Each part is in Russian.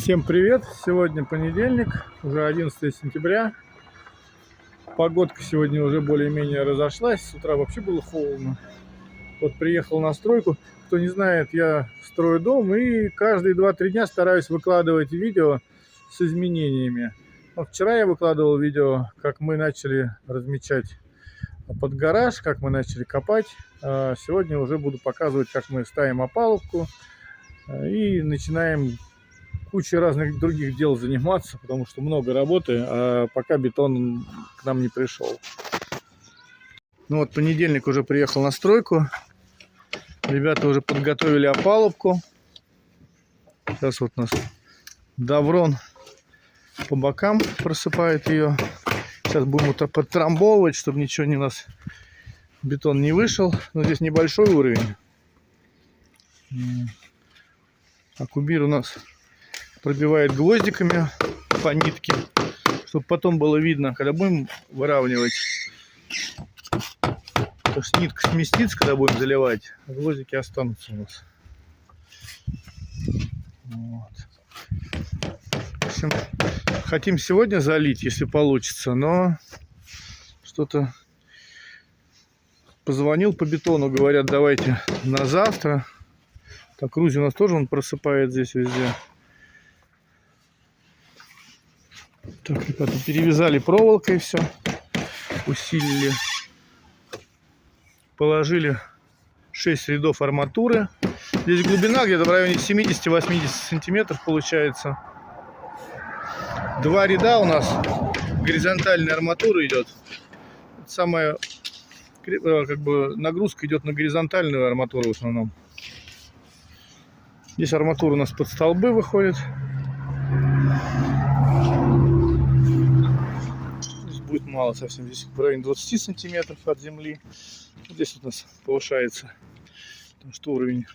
Всем привет! Сегодня понедельник, уже 11 сентября. Погодка сегодня уже более-менее разошлась. С утра вообще было холодно. Вот приехал на стройку. Кто не знает, я строю дом и каждые 2-3 дня стараюсь выкладывать видео с изменениями. Вот вчера я выкладывал видео, как мы начали размечать под гараж, как мы начали копать. А сегодня уже буду показывать, как мы ставим опалубку и начинаем кучей разных других дел заниматься, потому что много работы, а пока бетон к нам не пришел. Ну вот, понедельник уже приехал на стройку. Ребята уже подготовили опалубку. Сейчас вот у нас Даврон по бокам просыпает ее. Сейчас будем это подтрамбовывать, чтобы ничего у нас бетон не вышел. Но здесь небольшой уровень. А кубир у нас пробивает гвоздиками по нитке, чтобы потом было видно, когда будем выравнивать. Потому что нитка сместится, когда будем заливать, а гвоздики останутся у нас. Вот. В общем, хотим сегодня залить, если получится, но что-то позвонил по бетону, говорят, давайте на завтра. Так, Рузи у нас тоже он просыпает здесь везде. Так, ребята, перевязали проволокой все, усилили, положили 6 рядов арматуры. Здесь глубина где-то в районе 70-80 сантиметров получается. 2 ряда у нас горизонтальная арматура идет. Самая как бы нагрузка идет на горизонтальную арматуру в основном. Здесь арматура у нас под столбы выходит. Будет мало совсем, здесь в районе 20 сантиметров от земли. Здесь у нас повышается, потому что уровень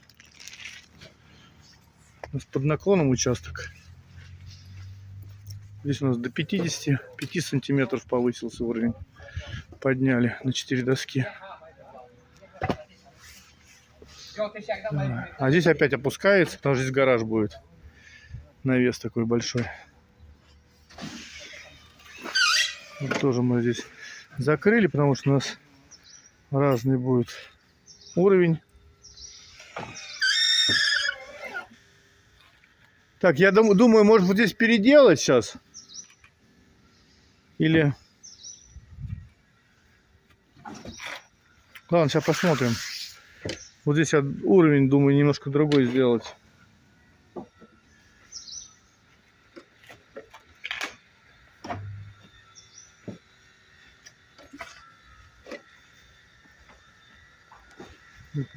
у нас под наклоном участок. Здесь у нас до 55 сантиметров повысился уровень. Подняли на 4 доски. А здесь опять опускается, потому что здесь гараж будет. Навес такой большой. Вот тоже мы здесь закрыли, потому что у нас разный будет уровень. Так, я думаю, может вот здесь переделать сейчас. Или... Ладно, сейчас посмотрим. Вот здесь я уровень, думаю, немножко другой сделать.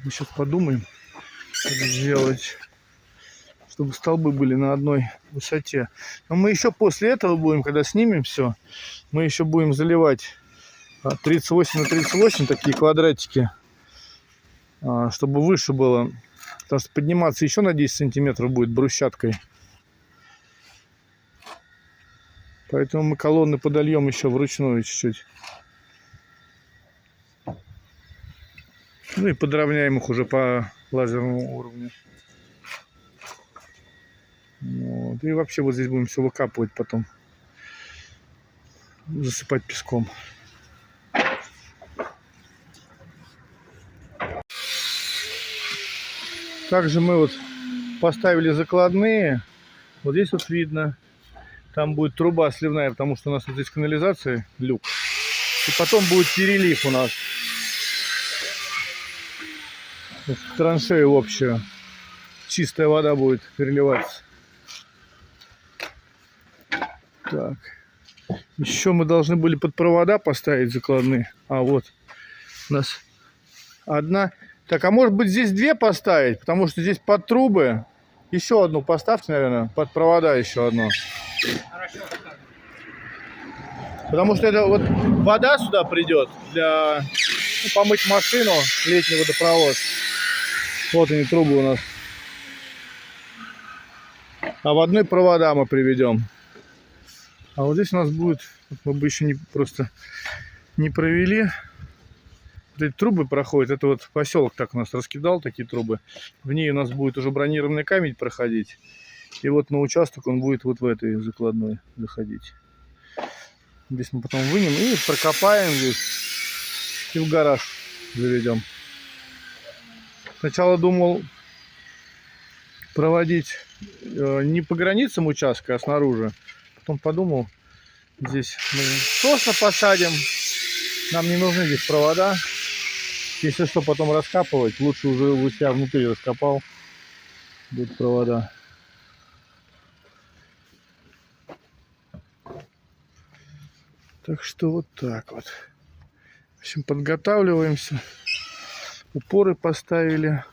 Мы сейчас подумаем, что сделать, чтобы столбы были на одной высоте. Но мы еще после этого будем, когда снимем все, мы еще будем заливать 38 на 38 такие квадратики, чтобы выше было. Потому что подниматься еще на 10 сантиметров будет брусчаткой. Поэтому мы колонны подольем еще вручную чуть-чуть. Ну и подровняем их уже по лазерному уровню. Вот. И вообще вот здесь будем все выкапывать потом. Засыпать песком. Также мы вот поставили закладные. Вот здесь вот видно. Там будет труба сливная, потому что у нас вот здесь канализация, люк. И потом будет перелив у нас. В траншею общую. Чистая вода будет переливаться. Так. Еще мы должны были под провода поставить закладные. А вот у нас одна. Так, а может быть здесь 2 поставить? Потому что здесь под трубы. Еще одну поставьте, наверное. Под провода еще одну. Потому что это вот вода сюда придет для помыть машину, летний водопровод. Вот они, трубы у нас. А в одной провода мы приведем. А вот здесь у нас будет, мы бы еще просто не провели. Вот эти трубы проходят. Это вот поселок так у нас раскидал такие трубы. В ней у нас будет уже бронированный камень проходить. И вот на участок он будет вот в этой закладной заходить. Здесь мы потом вынем и прокопаем здесь. И в гараж заведем. Сначала думал проводить не по границам участка, а снаружи. Потом подумал, здесь мы сосны посадим. Нам не нужны здесь провода. Если что, потом раскапывать, лучше уже у себя внутри раскопал. Будут провода. Так что вот так вот. В общем, подготавливаемся. Упоры поставили.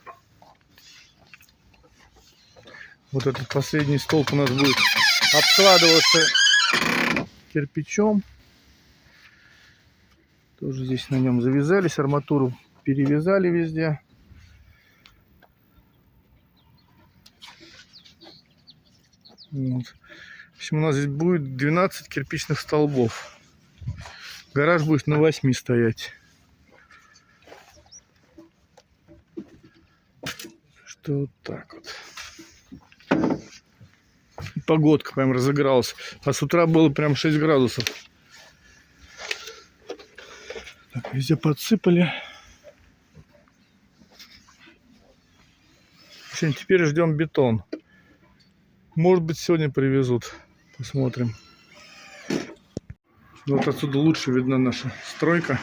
Вот этот последний столб у нас будет обкладываться кирпичом. Тоже здесь на нем завязались, арматуру перевязали везде. Вот. В общем, у нас здесь будет 12 кирпичных столбов. Гараж будет на 8 стоять. Что вот так вот. И погодка прям разыгралась. А с утра было прям 6 градусов. Так, везде подсыпали. В общем, теперь ждем бетон. Может быть, сегодня привезут. Посмотрим. Вот отсюда лучше видна наша стройка.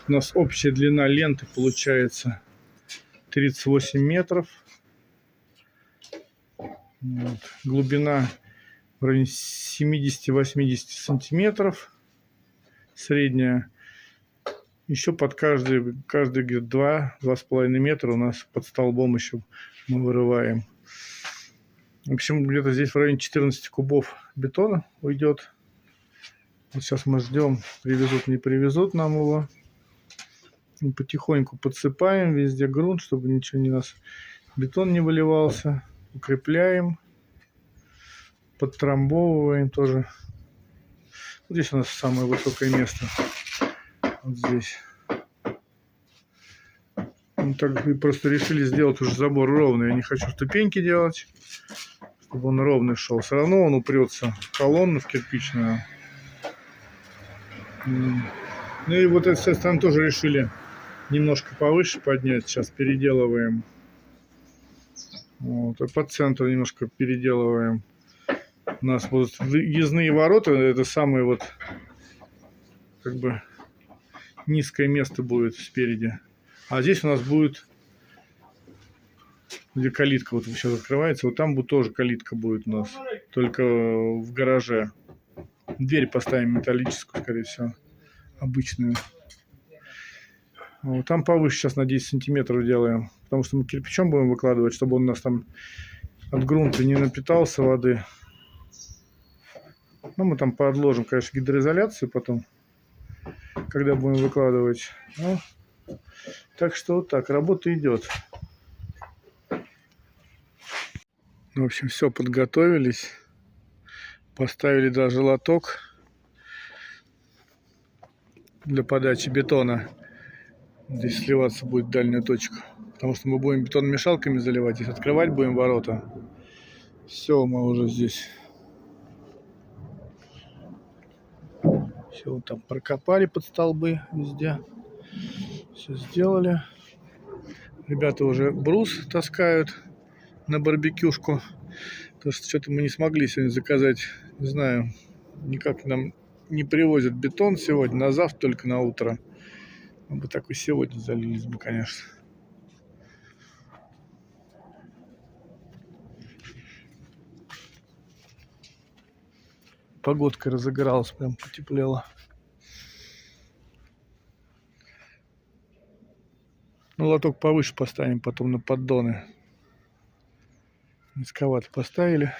У нас общая длина ленты получается 38 метров. Вот. Глубина в районе 70-80 сантиметров. Средняя. Еще под каждый где-то 2-2,5 метра у нас под столбом еще мы вырываем. В общем, где-то здесь в районе 14 кубов бетона уйдет. Вот сейчас мы ждем, привезут, не привезут нам его. И потихоньку подсыпаем везде грунт, чтобы ничего не нас бетон не выливался. Укрепляем, подтрамбовываем тоже. Вот здесь у нас самое высокое место. Вот здесь. Ну, так мы просто решили сделать уже забор ровный. Я не хочу ступеньки делать, чтобы он ровный шел. Все равно он упрется в колонну, в кирпичную. Ну и вот это, там тоже решили немножко повыше поднять. Сейчас переделываем. Вот, и по центру немножко переделываем. У нас будут въездные ворота. Это самое вот как бы низкое место будет спереди. А здесь у нас будет, где калитка вот сейчас открывается, вот там будет тоже калитка будет у нас, только в гараже. Дверь поставим металлическую, скорее всего, обычную. Вот там повыше сейчас на 10 сантиметров делаем, потому что мы кирпичом будем выкладывать, чтобы он у нас там от грунта не напитался воды. Ну, мы там подложим, конечно, гидроизоляцию потом, когда будем выкладывать. Ну, так что вот так, работа идет. В общем, все, подготовились. Поставили даже лоток для подачи бетона. Здесь сливаться будет дальняя точка. Потому что мы будем бетономешалками заливать. Здесь открывать будем ворота. Все, мы уже здесь. Все, там прокопали под столбы везде. Все сделали. Ребята уже брус таскают на барбекюшку. Потому что что-то мы не смогли сегодня заказать. Не знаю, никак нам не привозят бетон сегодня. На завтра только на утро. Мы бы так и сегодня залились бы, конечно. Погодка разыгралась, прям потеплело. Ну, лоток повыше поставим, потом на поддоны. Низковато поставили.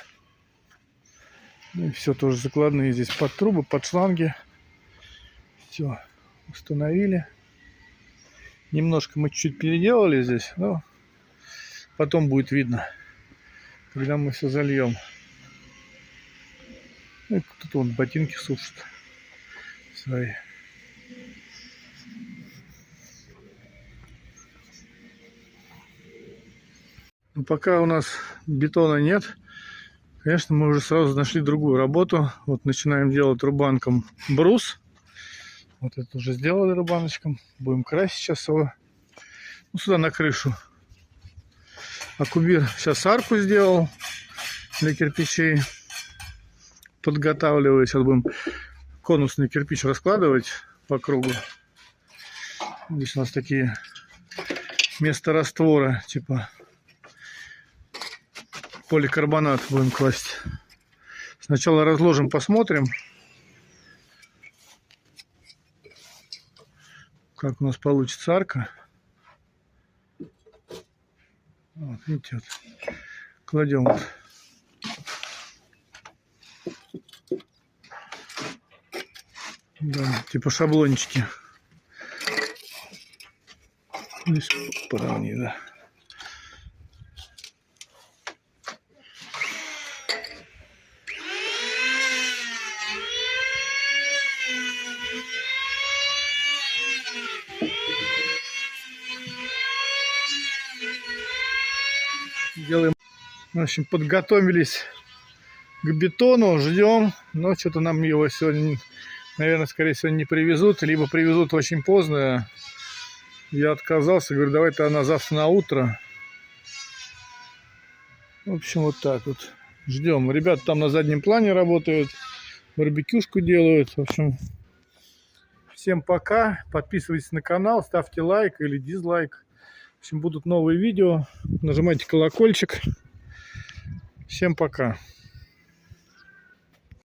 Ну и все, тоже закладные здесь под трубы, под шланги. Все, установили. Немножко мы чуть-чуть переделали здесь, но потом будет видно, когда мы все зальем. Ну, кто-то вон ботинки сушит свои. Но пока у нас бетона нет, конечно, мы уже сразу нашли другую работу. Вот начинаем делать рубанком брус. Вот это уже сделали рубаночком. Будем красить сейчас его. Ну, сюда на крышу. А Кубир сейчас арку сделал для кирпичей. Подготавливаю. Сейчас будем конусный кирпич раскладывать по кругу. Здесь у нас такие вместо раствора, типа поликарбонат будем класть. Сначала разложим, посмотрим, как у нас получится арка. Вот, видите, вот. Кладем вот. Да, типа шаблончики. Здесь поровни, да. Делаем. В общем, подготовились к бетону, ждем. Но что-то нам его сегодня, наверное, скорее всего, не привезут. Либо привезут очень поздно. Я отказался, говорю, давай-то на завтра на утро. В общем, вот так вот. Ждем. Ребята там на заднем плане работают. Барбекюшку делают. В общем, всем пока. Подписывайтесь на канал, ставьте лайк или дизлайк. В общем, будут новые видео. Нажимайте колокольчик. Всем пока.